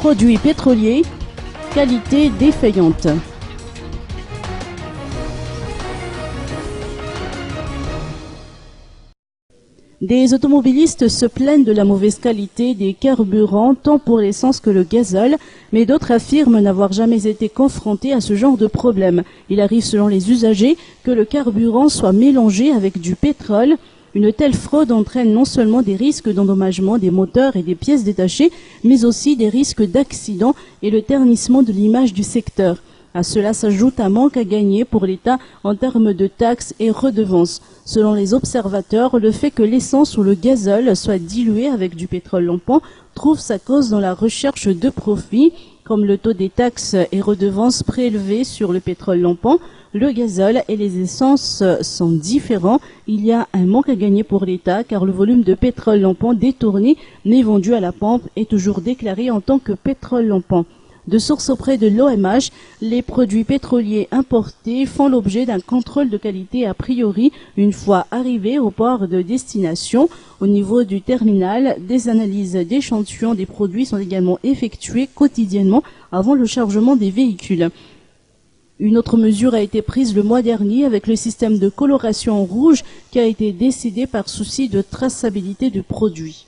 Produits pétroliers, qualité défaillante. Des automobilistes se plaignent de la mauvaise qualité des carburants, tant pour l'essence que le gazole, mais d'autres affirment n'avoir jamais été confrontés à ce genre de problème. Il arrive selon les usagers que le carburant soit mélangé avec du pétrole. Une telle fraude entraîne non seulement des risques d'endommagement des moteurs et des pièces détachées, mais aussi des risques d'accident et le ternissement de l'image du secteur. À cela s'ajoute un manque à gagner pour l'État en termes de taxes et redevances. Selon les observateurs, le fait que l'essence ou le gazole soit dilué avec du pétrole lampant trouve sa cause dans la recherche de profit, comme le taux des taxes et redevances prélevés sur le pétrole lampant. Le gazole et les essences sont différents. Il y a un manque à gagner pour l'État car le volume de pétrole lampant détourné n'est vendu à la pompe est toujours déclaré en tant que pétrole lampant. De sources auprès de l'OMH, les produits pétroliers importés font l'objet d'un contrôle de qualité a priori une fois arrivés au port de destination. Au niveau du terminal, des analyses d'échantillons des produits sont également effectuées quotidiennement avant le chargement des véhicules. Une autre mesure a été prise le mois dernier avec le système de coloration rouge qui a été décidé par souci de traçabilité du produit.